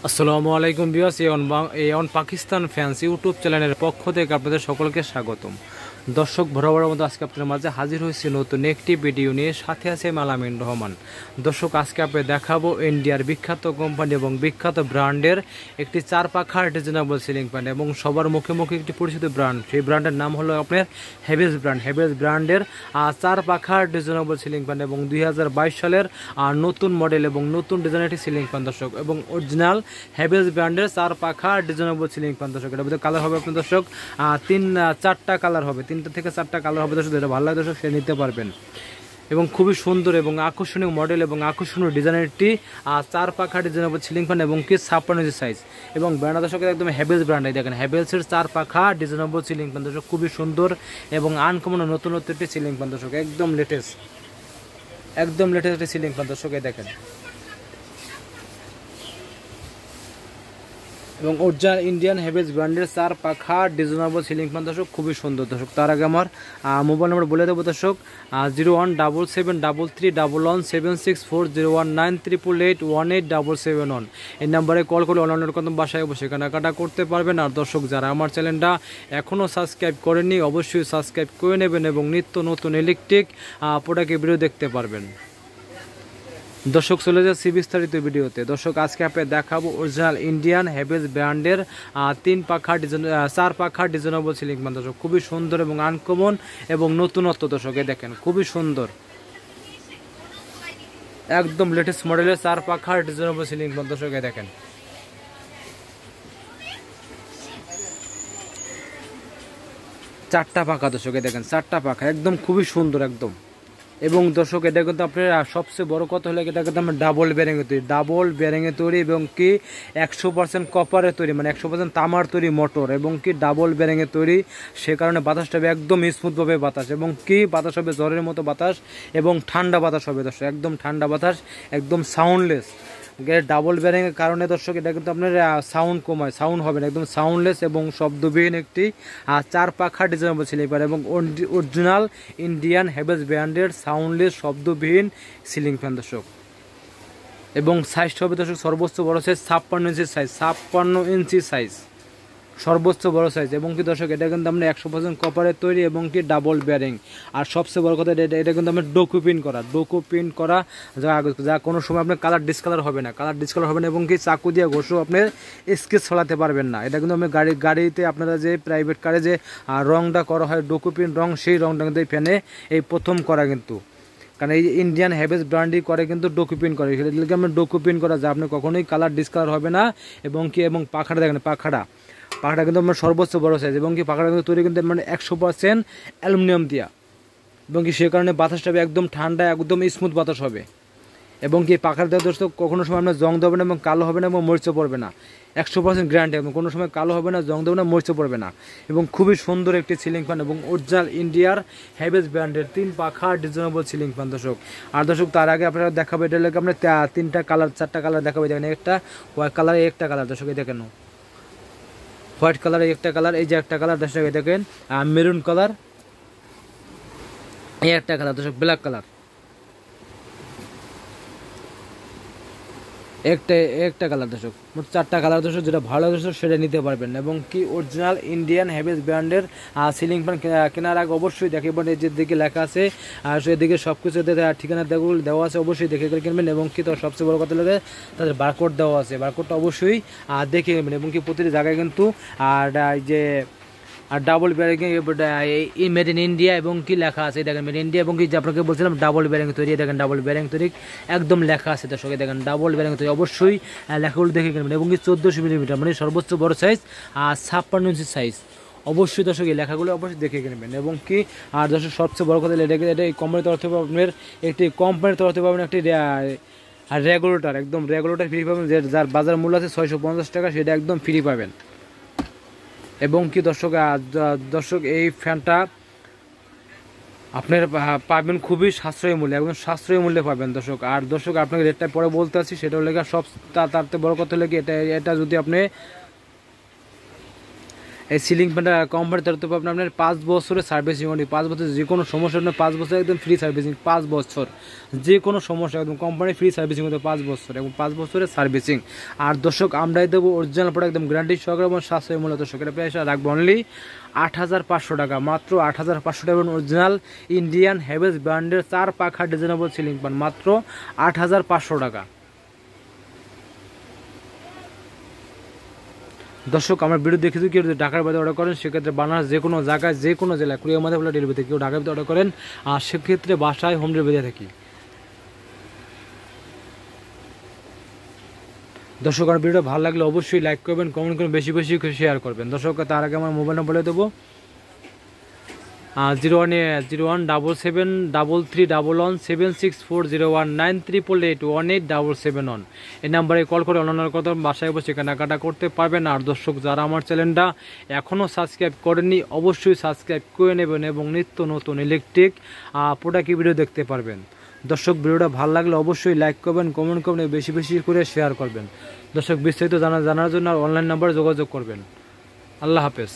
আসসালামু আলাইকুম ভিউয়ার্স, এ one Pakistan fans YouTube চ্যানেলের পক্ষ থেকে আপনাদের সকলকে স্বাগতম। দর্শক, বরাবরের মতো আজকে আপনাদের মাঝে হাজির হয়েছি নতুন একটি ভিডিও নিয়ে, সাথে আছে মালামিন রহমান। দর্শক, আজকে আপনাদের দেখাবো ইন্ডিয়ার বিখ্যাত কোম্পানি এবং বিখ্যাত ব্র্যান্ডের একটি চার পাখার ডিজাইনেবল সিলিং ফ্যান এবং সবার মুখে মুখে একটি পরিচিত ব্র্যান্ড। সেই ব্র্যান্ডের নাম হলো আপনার হ্যাভেলস ব্র্যান্ড। হ্যাভেলস ব্র্যান্ডের চার পাখার ডিজাইনেবল সিলিং ফ্যান এবং 2022 সালের নতুন মডেল এবং নতুন ডিজাইনের একটি সিলিং ফ্যান দর্শক, এবং অরিজিনাল হ্যাভেলস ব্র্যান্ডের চার পাখা ডিজাইনেবল সিলিং ফ্যান দর্শক। এটার মধ্যে কালার হবে আপনার দর্শক চারটা কালার হবে, 3টা থেকে 4টা কালার হবে দর্শক। যেটা ভালো লাগে দর্শক সে নিতে পারবেন। এবং খুবই সুন্দর এবং আকর্ষণীয় মডেল এবং আকর্ষণীয় ডিজাইনের একটি চার পাখা ডিজাইনেবল সিলিং ফ্যান এবং কি 56 ইঞ্চি সাইজ, এবং ব্র্যান্ড দর্শক একদম হ্যাভেলস ব্র্যান্ড। দেখেন হ্যাভেলসের চার পাখা ডিজাইনেবল সিলিং ফ্যান দর্শক, খুবই সুন্দর এবং আনকমন নতুনত্ব একটি সিলিং ফ্যান দর্শক, একদম লেটেস্ট একটি সিলিং ফ্যান দর্শক। দেখেন এবং অরিজিনাল ইন্ডিয়ান হ্যাভেলস ব্র্যান্ডের চার পাখা ডিজাইনেবল সিলিং ফ্যান দর্শক, খুবই সুন্দর দর্শক। তার আগে আমার মোবাইল নম্বর বলে দেবো দর্শক, 017731176401988881877 এই নাম্বারে কল করে অনলাইনের কত বাসায় বসে কেনাকাটা করতে পারবেন। আর দর্শক, যারা আমার চ্যানেলটা এখনও সাবস্ক্রাইব করেননি অবশ্যই সাবস্ক্রাইব করে নেবেন এবং নিত্য নতুন ইলেকট্রিক প্রোডাক্টের ভিডিও দেখতে পারবেন। দর্শক, চলে যাচ্ছি বিস্তারিত ভিডিওতে। দর্শক, আজকে আপনাকে দেখাবো অরিজিনাল ইন্ডিয়ান হ্যাভেলস ব্র্যান্ডের চার পাখা ডিজাইনেবল সিলিং ফ্যান দর্শক, খুবই সুন্দর এবং আনকমন এবং নতুনত্ব দর্শক। দেখেন খুবই সুন্দর, একদম লেটেস্ট মডেলের চার পাখা ডিজাইনেবল সিলিং ফ্যান দর্শক। দেখেন চারটা পাখা দর্শক, দেখেন চারটা পাখা একদম খুবই সুন্দর একদম। এবং দর্শক, এটা কিন্তু আপনার সবচেয়ে বড় কথা হলো এটা কিন্তু আমরা ডাবল ব্যারিংয়ে তৈরি এবং কি 100% কপারে তৈরি, মানে 100% তামার তৈরি মোটর এবং কি ডাবল ব্যারিংয়ে তৈরি। সে কারণে বাতাসটা হবে একদম স্মুথভাবে বাতাস এবং কি বাতাস হবে ঝড়ের মতো বাতাস এবং ঠান্ডা বাতাস হবে দর্শক, একদম ঠান্ডা বাতাস, একদম সাউন্ডলেস। ডাবল ব্যারিংয়ের কারণে দর্শক এটা কিন্তু আপনার সাউন্ড কমায়, সাউন্ড হবে না, একদম সাউন্ডলেস এবং শব্দবিহীন একটি চার পাখা ডিজাইনেবল সিলিং ফ্যান এবং অরিজিনাল ইন্ডিয়ান হ্যাভেলস ব্র্যান্ডের সাউন্ডলেস শব্দবিহীন সিলিং ফ্যান দর্শক। এবং সাইজটা হবে দর্শক সর্বোচ্চ বড় সাইজ 56 ইঞ্চি সাইজ সর্বোচ্চ বড় সাইজ। এবং কি দর্শক, এটা কিন্তু আমরা 100% কপারের তৈরি এবং কি ডাবল ব্যারিং। আর সবচেয়ে বড় কথা, এটা কিন্তু আমরা ডোকো প্রিন্ট করা, যা কোনো সময় আপনার কালার ডিসকালার হবে না এবং কি চাকু দিয়ে ঘষেও আপনার স্কেচ ছড়াতে পারবেন না। এটা কিন্তু আমি গাড়িতে আপনারা যে প্রাইভেট কারে যে রংটা করা হয় ডোকো প্রিন্ট রং, সেই রংটা কিন্তু এই ফ্যানে এই প্রথম করা কিন্তু, কারণ এই ইন্ডিয়ান হ্যাভেলস ব্র্যান্ডই করে কিন্তু ডোকো প্রিন্ট করে, সেটাকে আমরা ডোকো প্রিন্ট করা যায়, আপনার কখনোই কালার ডিসকালার হবে না। এবং কি এবং পাখাটা দেখেন, পাখাটা কিন্তু আমার সর্বোচ্চ বড় সাইজ এবং কি পাখাটা কিন্তু তৈরি কিন্তু মানে 100% অ্যালুমিনিয়াম দিয়া এবং কি সে কারণে বাতাসটা একদম ঠান্ডা, একদম স্মুথ বাতাস হবে। এবং কি পাখার দেওয়া দোস্ত কখনো সময় আপনার জং দেবে না এবং কালো হবে না এবং মরিচে পড়বে না, 100% গ্যারান্টি এবং কোনো সময় কালো হবে না, জং দেবে না, মরিচে পড়বে না। এবং খুবই সুন্দর একটি সিলিং ফ্যান এবং অরিজিনাল ইন্ডিয়ার হ্যাভেলস ব্র্যান্ডের 3 পাখা ডিজাইনেবল সিলিং ফ্যান দর্শক। আর দর্শক, তার আগে আপনারা দেখাবে এটা লাগে আপনার 3টা কালার 4টা কালার দেখাবে। দেখেন একটা হোয়াইট কালার, একটা কালার দর্শক, দেখেন হোয়াইট কালার, একটা কালার, এই যে একটা কালার দর্শক, দেখেন মেরুন কালার, এই একটা কালার দর্শক, ব্ল্যাক কালার, একটা কালার দর্শক, মোট 4টা কালার দর্শক। যেটা ভালো দর্শক সেটা নিতে পারবেন। এবং কি অরিজিনাল ইন্ডিয়ান হ্যাভেলস ব্র্যান্ডের সিলিং ফ্যান কেনার আগে অবশ্যই দেখবেন এই যে দিকে লেখা আছে আর সেদিকে সব কিছু ঠিকানা দেওয়া আছে, অবশ্যই দেখে কিনবেন। এবং কি তো সবচেয়ে বড় কথা লাগে তাদের বারকোড দেওয়া আছে, বারকোডটা অবশ্যই দেখে নেবেন। এবং কি প্রতিটি জায়গায় কিন্তু আর যে double bearing made in India এবং কি লেখা আছে, দেখেন মেড ইন ইন্ডিয়া এবং কি যে আপনাকে বলছিলাম ডাবল ব্যারিং তৈরি, দেখেন ডাবল ব্যারিং তৈরি একদম লেখা আছে দর্শক। দেখেন ডাবল ব্যারিং তৈরি, অবশ্যই লেখাগুলো দেখে কিনবেন। এবং কি 1400 মিলিমিটার মানে সর্বোচ্চ বড় সাইজ, আর 56 ইঞ্চি সাইজ, অবশ্যই দর্শক এই লেখাগুলো অবশ্যই দেখে কিনবেন। এবং কি আর দর্শক সবচেয়ে বড় কথা, এটা এই কোম্পানির তরফ থেকে আপনার একটি কোম্পানির তরফ থেকে পাবেন একটি রেগুলেটর, একদম রেগুলেটর ফ্রি পাবেন, যার বাজার মূল্য আছে 650 টাকা, সেটা একদম ফ্রি পাবেন। এবং কি দর্শক এই ফ্যানটা আপনার পাবেন খুবই সাশ্রয়ী মূল্যে, একদম সাশ্রয়ী মূল্যে পাবেন দর্শক। আর দর্শক আপনাকে রেটটা পরে বলতে আছি, সেটা হলে সব তার বড় কথা হলে কি এটা যদি আপনি এই সিলিং ফ্যানটা কোম্পানির তরফ থেকে আপনার 5 বছরের সার্ভিসিং ওয়ারেন্টি, 5 বছর যে কোনো সমস্যা আপনার 5 বছর একদম ফ্রি সার্ভিসিং, 5 বছর যে কোনো সমস্যা একদম কোম্পানি ফ্রি সার্ভিসিং হতে 5 বছর এবং 5 বছরের সার্ভিসিং। আর দর্শক আমরাই দেবো অরিজিনাল প্রোডাক্ট একদম গ্যারান্টি সহকারে এবং সাশ্রয়ী মূল্য। দর্শক এটা প্রাইস রাখবো অনলি 8,500 টাকা, মাত্র 8,500 টাকা। অরিজিনাল ইন্ডিয়ান হ্যাভেলস ব্র্যান্ডের 4 পাখা ডিজাইনেবল সিলিং ফ্যান মাত্র 8,500 টাকা। দর্শক আমার ভিডিও দেখে যদি কেউ ঢাকার বাইরে অর্ডার করেন সেক্ষেত্রে বানার যে কোনো জায়গায় যে কোনো জেলায় কুরিয়ার মাধ্যমে ডেলিভারি, কেউ ঢাকার ভিতরে অর্ডার করেন আর সেক্ষেত্রে বাসায় হোম ডেলিভারি থাকি। দর্শক আমার ভিডিওটা ভালো লাগলে অবশ্যই লাইক করবেন, কমেন্ট করবেন, বেশি বেশি শেয়ার করবেন। দর্শক তার আগে আমার মোবাইল নাম্বার বলে দেবো 0101711764019388818 এই নাম্বারে কল করে অন্যান্য কথা বাসায় বসে কেনাকাটা করতে পারবেন। আর দর্শক যারা আমার চ্যানেলটা এখনও সাবস্ক্রাইব করেননি অবশ্যই সাবস্ক্রাইব করে নেবেন এবং নিত্য নতুন ইলেকট্রিক প্রোডাক্ট ভিডিও দেখতে পারবেন। দর্শক ভিডিওটা ভালো লাগলে অবশ্যই লাইক করবেন, কমেন্ট করবেন, বেশি বেশি করে শেয়ার করবেন। দর্শক বিস্তারিত জানার জন্য অনলাইন নাম্বারে যোগাযোগ করবেন। আল্লাহ হাফেজ।